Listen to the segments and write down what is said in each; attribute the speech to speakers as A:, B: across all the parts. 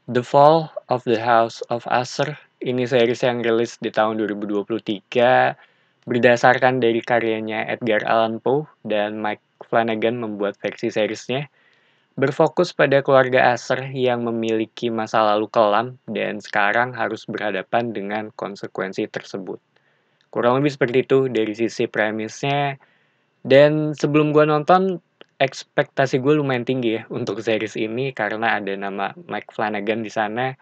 A: The Fall of the House of Usher, ini series yang rilis di tahun 2023, berdasarkan dari karyanya Edgar Allan Poe dan Mike Flanagan membuat versi seriesnya, berfokus pada keluarga Usher yang memiliki masa lalu kelam dan sekarang harus berhadapan dengan konsekuensi tersebut. Kurang lebih seperti itu dari sisi premisnya, dan sebelum gua nonton, ekspektasi gue lumayan tinggi ya untuk series ini karena ada nama Mike Flanagan di sana.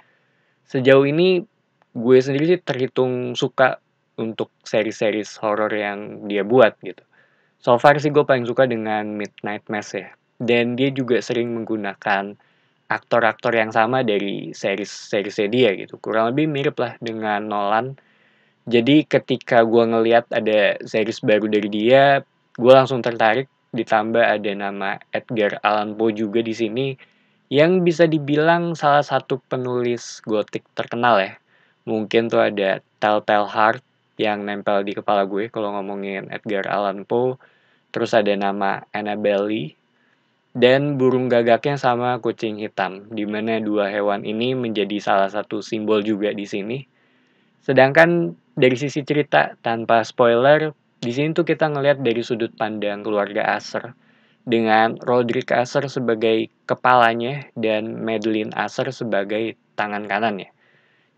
A: Sejauh ini gue sendiri sih terhitung suka untuk seri-series horor yang dia buat gitu. So far sih gue paling suka dengan Midnight Mass ya. Dan dia juga sering menggunakan aktor-aktor yang sama dari series-seriesnya dia gitu. Kurang lebih mirip lah dengan Nolan. Jadi ketika gue ngeliat ada series baru dari dia, gue langsung tertarik. Ditambah ada nama Edgar Allan Poe juga di sini yang bisa dibilang salah satu penulis gotik terkenal ya. Mungkin tuh ada Telltale Heart yang nempel di kepala gue kalau ngomongin Edgar Allan Poe. Terus ada nama Annabelle Lee dan burung gagaknya sama kucing hitam, di mana dua hewan ini menjadi salah satu simbol juga di sini. Sedangkan dari sisi cerita, tanpa spoiler, di sini tuh kita ngelihat dari sudut pandang keluarga Acer dengan Roderick Acer sebagai kepalanya dan Madeline Acer sebagai tangan kanannya.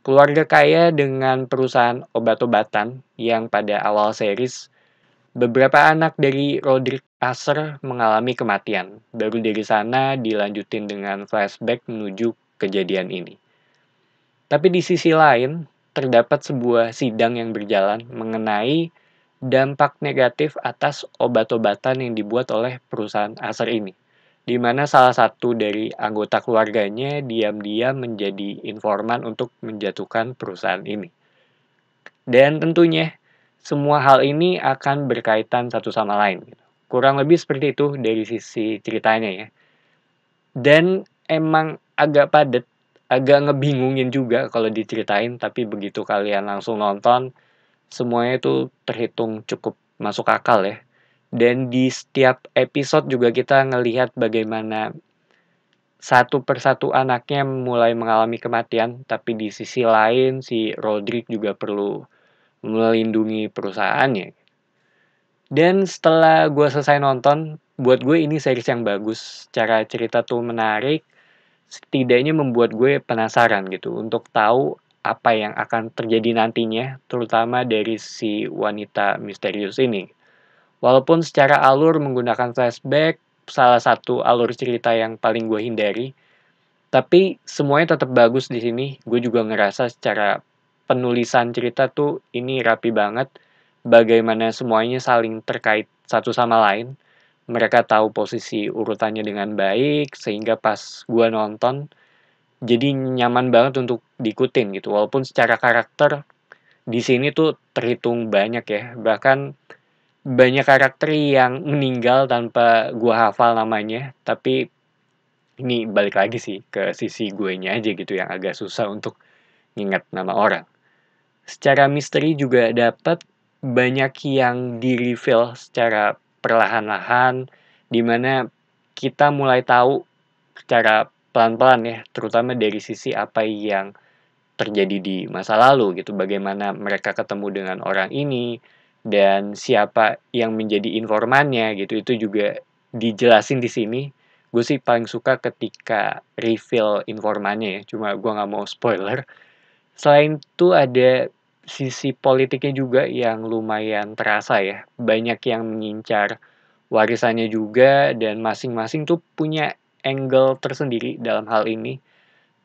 A: Keluarga kaya dengan perusahaan obat-obatan yang pada awal series, beberapa anak dari Roderick Acer mengalami kematian. Baru dari sana dilanjutin dengan flashback menuju kejadian ini. Tapi di sisi lain, terdapat sebuah sidang yang berjalan mengenai dampak negatif atas obat-obatan yang dibuat oleh perusahaan Acer ini, di mana salah satu dari anggota keluarganya diam-diam menjadi informan untuk menjatuhkan perusahaan ini. Dan tentunya, semua hal ini akan berkaitan satu sama lain. Kurang lebih seperti itu dari sisi ceritanya ya. Dan emang agak padat, agak ngebingungin juga kalau diceritain, tapi begitu kalian langsung nonton, semuanya itu terhitung cukup masuk akal ya. Dan di setiap episode juga kita ngelihat bagaimana satu persatu anaknya mulai mengalami kematian, tapi di sisi lain si Roderick juga perlu melindungi perusahaannya. Dan setelah gue selesai nonton, buat gue ini series yang bagus. Cara cerita tuh menarik, setidaknya membuat gue penasaran gitu untuk tahu apa yang akan terjadi nantinya, terutama dari si wanita misterius ini. Walaupun secara alur menggunakan flashback, salah satu alur cerita yang paling gue hindari, tapi semuanya tetap bagus di sini. Gue juga ngerasa secara penulisan cerita tuh ini rapi banget. Bagaimana semuanya saling terkait satu sama lain. Mereka tahu posisi urutannya dengan baik, sehingga pas gue nonton, jadi nyaman banget untuk diikutin gitu. Walaupun secara karakter di sini tuh terhitung banyak ya. Bahkan banyak karakter yang meninggal tanpa gua hafal namanya, tapi ini balik lagi sih ke sisi guenya aja gitu yang agak susah untuk nginget nama orang. Secara misteri juga dapat banyak yang di-reveal secara perlahan-lahan, di mana kita mulai tahu secara pelan-pelan ya, terutama dari sisi apa yang terjadi di masa lalu gitu, bagaimana mereka ketemu dengan orang ini dan siapa yang menjadi informannya gitu, itu juga dijelasin di sini. Gue sih paling suka ketika reveal informannya ya, cuma gue nggak mau spoiler. Selain itu ada sisi politiknya juga yang lumayan terasa ya, banyak yang mengincar warisannya juga dan masing-masing tuh punya angle tersendiri dalam hal ini.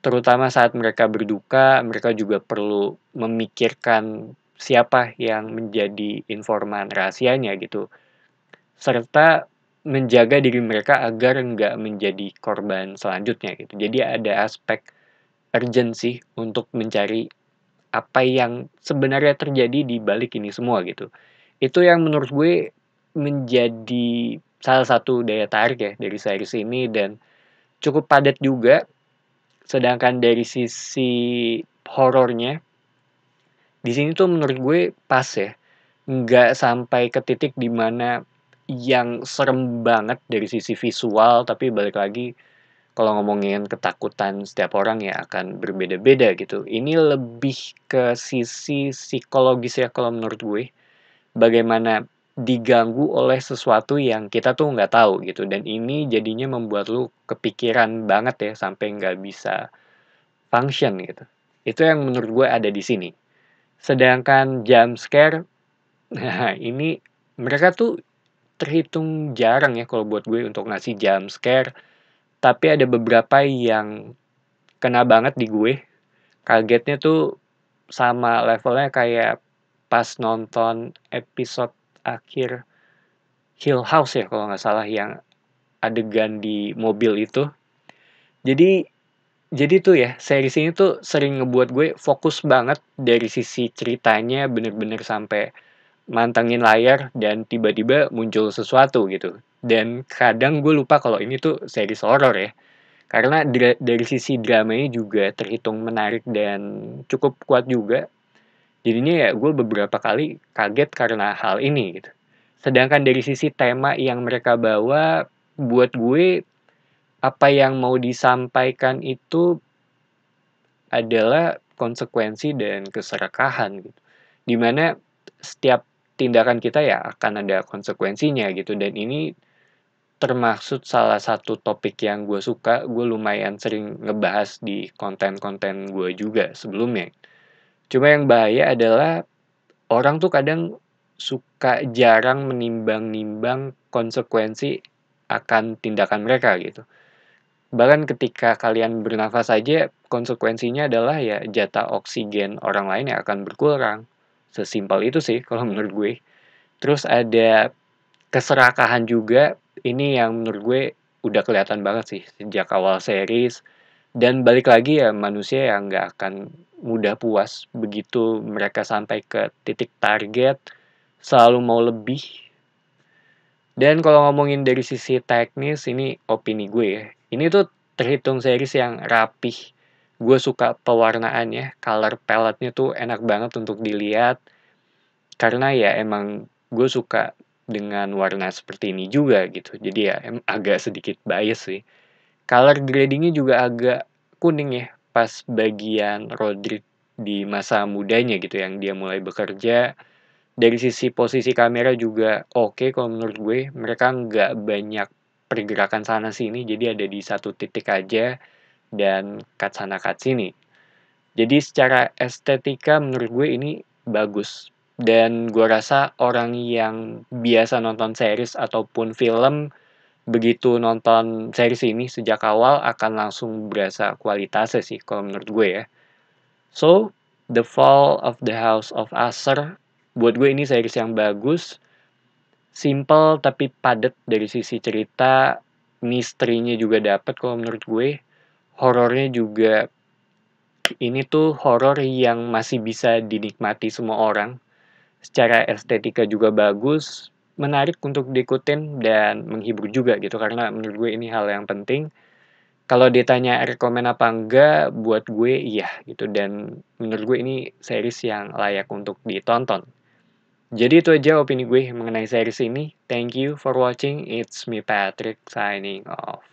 A: Terutama saat mereka berduka, mereka juga perlu memikirkan siapa yang menjadi informan rahasianya gitu. Serta menjaga diri mereka agar nggak menjadi korban selanjutnya gitu. Jadi ada aspek urgency untuk mencari apa yang sebenarnya terjadi di balik ini semua gitu. Itu yang menurut gue menjadi salah satu daya tarik ya dari series ini dan cukup padat juga. Sedangkan dari sisi horornya, di sini tuh menurut gue pas ya. Nggak sampai ke titik di mana yang serem banget dari sisi visual, tapi balik lagi kalau ngomongin ketakutan setiap orang ya akan berbeda-beda gitu. Ini lebih ke sisi psikologis ya kalau menurut gue. Bagaimana diganggu oleh sesuatu yang kita tuh nggak tahu gitu, dan ini jadinya membuat lu kepikiran banget ya sampai nggak bisa function gitu. Itu yang menurut gue ada di sini. Sedangkan jump scare, nah ini mereka tuh terhitung jarang ya kalau buat gue untuk ngasih jump scare, tapi ada beberapa yang kena banget di gue. Kagetnya tuh sama levelnya kayak pas nonton episode akhir Hill House ya kalau nggak salah, yang adegan di mobil itu. Jadi jadi tuh ya, series ini tuh sering ngebuat gue fokus banget dari sisi ceritanya, bener-bener sampai mantengin layar dan tiba-tiba muncul sesuatu gitu. Dan kadang gue lupa kalau ini tuh series horor ya. Karena dari sisi dramanya juga terhitung menarik dan cukup kuat juga. Jadinya ya gue beberapa kali kaget karena hal ini gitu. Sedangkan dari sisi tema yang mereka bawa, buat gue apa yang mau disampaikan itu adalah konsekuensi dan keserakahan gitu. Dimana setiap tindakan kita ya akan ada konsekuensinya gitu, dan ini termaksud salah satu topik yang gue suka, gue lumayan sering ngebahas di konten-konten gue juga sebelumnya. Cuma yang bahaya adalah orang tuh kadang suka jarang menimbang-nimbang konsekuensi akan tindakan mereka gitu. Bahkan ketika kalian bernafas saja, konsekuensinya adalah ya jatah oksigen orang lain yang akan berkurang. Sesimpel itu sih kalau menurut gue. Terus ada keserakahan juga, ini yang menurut gue udah kelihatan banget sih sejak awal series. Dan balik lagi ya, manusia yang nggak akan mudah puas begitu mereka sampai ke titik target, selalu mau lebih. Dan kalau ngomongin dari sisi teknis, ini opini gue ya. Ini tuh terhitung series yang rapih. Gue suka pewarnaannya, color palette-nya tuh enak banget untuk dilihat. Karena ya emang gue suka dengan warna seperti ini juga gitu. Jadi ya agak sedikit bias sih. Color gradingnya juga agak kuning ya, pas bagian Roderick di masa mudanya gitu, yang dia mulai bekerja. Dari sisi posisi kamera juga oke kalau menurut gue, mereka nggak banyak pergerakan sana sini, jadi ada di satu titik aja dan cut sana cut sini. Jadi secara estetika menurut gue ini bagus. Dan gue rasa orang yang biasa nonton series ataupun film, begitu nonton series ini sejak awal akan langsung berasa kualitasnya sih kalau menurut gue ya. So, The Fall of the House of Usher, buat gue ini series yang bagus, simple tapi padat dari sisi cerita, misterinya juga dapet kalau menurut gue, horornya juga ini tuh horor yang masih bisa dinikmati semua orang. Secara estetika juga bagus, menarik untuk diikutin dan menghibur juga gitu, karena menurut gue ini hal yang penting. Kalau ditanya rekomen apa enggak, buat gue iya gitu, dan menurut gue ini series yang layak untuk ditonton. Jadi itu aja opini gue mengenai series ini. Thank you for watching. It's me Patrick signing off.